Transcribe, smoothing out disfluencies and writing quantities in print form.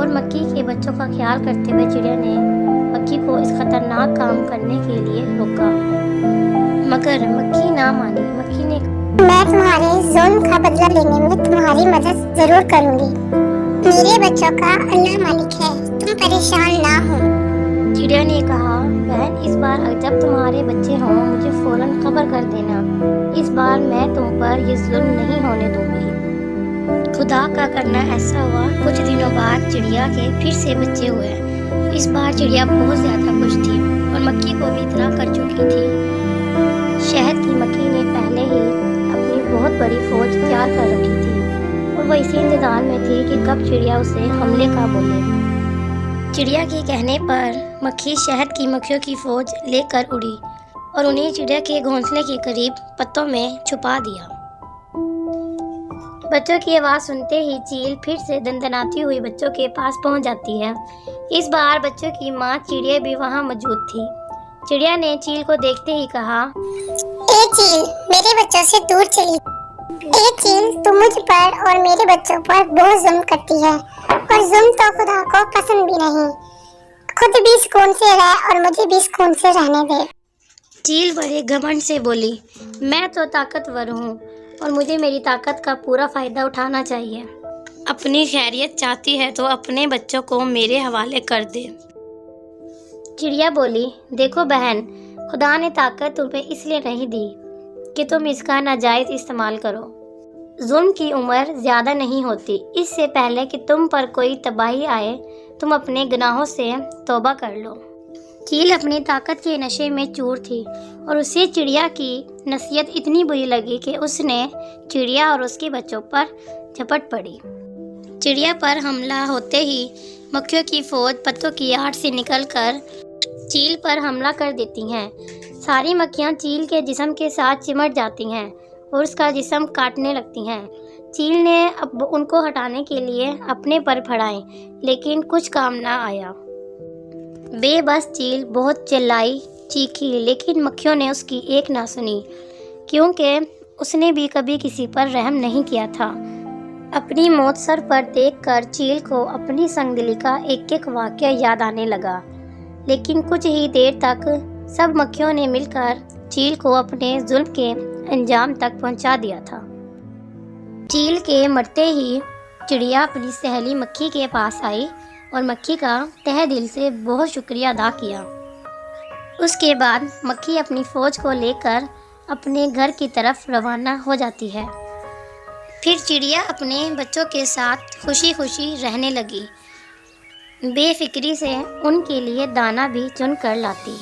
और मक्खी के बच्चों का ख्याल करते हुए चिड़िया ने मक्खी को इस खतरनाक काम करने के लिए रोका, मगर मक्खी ना मानी। मक्खी ने मैं तुम्हारे जुल्म का बदला लेने में तुम्हारी मदद जरूर करूंगी। मेरे बच्चों का अल्लाह मालिक है, तुम परेशान ना हो। चिड़िया ने कहा, बहन, इस बार जब तुम्हारे बच्चे हों मुझे फौरन खबर कर देना। इस बार मैं तुम पर ये जुल्म नहीं होने दूंगी। खुदा का करना ऐसा हुआ। कुछ दिनों बाद चिड़िया के फिर से बच्चे हुए। इस बार चिड़िया बहुत ज्यादा खुश थी और मक्खी को भी इतना कर चुकी थी। शहद की मक्खी ने पहले ही अपनी बहुत बड़ी फौज तैयार कर रखी थी और वह इसी इंतजार में थी कि कब चिड़िया उसे हमले का बोले। चिड़िया के कहने पर मक्खी शहद की मक्खियों की फौज लेकर उड़ी और उन्हें चिड़िया के घोंसले के करीब पत्तों में छुपा दिया। बच्चों की आवाज़ सुनते ही चील फिर से दंदनाती हुई बच्चों के पास पहुंच जाती है। इस बार बच्चों की माँ चिड़िया भी वहां मौजूद थी। चिड़िया ने चील को देखते ही कहा, ए चील, मेरे बच्चों से दूर चली। ए चील, तुम मुझ पर और मेरे बच्चों पर बहुत जुल्म करती है और जुल्म तो खुदा को पसंद भी नहीं। खुद भी सुकून से रह और मुझे भी सुकून से रहने दे। चील बड़े घमंड से बोली, मैं तो ताकतवर हूँ और मुझे मेरी ताकत का पूरा फायदा उठाना चाहिए। अपनी खैरियत चाहती है तो अपने बच्चों को मेरे हवाले कर दे। चिड़िया बोली, देखो बहन, खुदा ने ताकत तुम्हें इसलिए नहीं दी कि तुम इसका नाजायज इस्तेमाल करो। जुल्म की उम्र ज्यादा नहीं होती। इससे पहले कि तुम पर कोई तबाही आए तुम अपने गुनाहों से तौबा कर लो। चील अपनी ताकत के नशे में चूर थी और उसे चिड़िया की नसीहत इतनी बुरी लगी कि उसने चिड़िया और उसके बच्चों पर झपट पड़ी। चिड़िया पर हमला होते ही मक्खियों की फौज पत्तों की आड़ से निकलकर चील पर हमला कर देती हैं। सारी मक्खियाँ चील के जिस्म के साथ चिमट जाती हैं और उसका जिस्म काटने लगती हैं। चील ने अब उनको हटाने के लिए अपने पर फड़ाए, लेकिन कुछ काम ना आया। बेबस चील बहुत चिल्लाई, चीखी, लेकिन मक्खियों ने उसकी एक ना सुनी, क्योंकि उसने भी कभी किसी पर रहम नहीं किया था। अपनी मौत सर पर देखकर चील को अपनी संगदिली का एक एक वाक़या याद आने लगा, लेकिन कुछ ही देर तक सब मक्खियों ने मिलकर चील को अपने जुल्म के अंजाम तक पहुंचा दिया था। चील के मरते ही चिड़िया अपनी सहेली मक्खी के पास आई और मक्खी का तहे दिल से बहुत शुक्रिया अदा किया। उसके बाद मक्खी अपनी फौज को लेकर अपने घर की तरफ रवाना हो जाती है। फिर चिड़िया अपने बच्चों के साथ खुशी खुशी रहने लगी, बेफिक्री से उनके लिए दाना भी चुन कर लाती।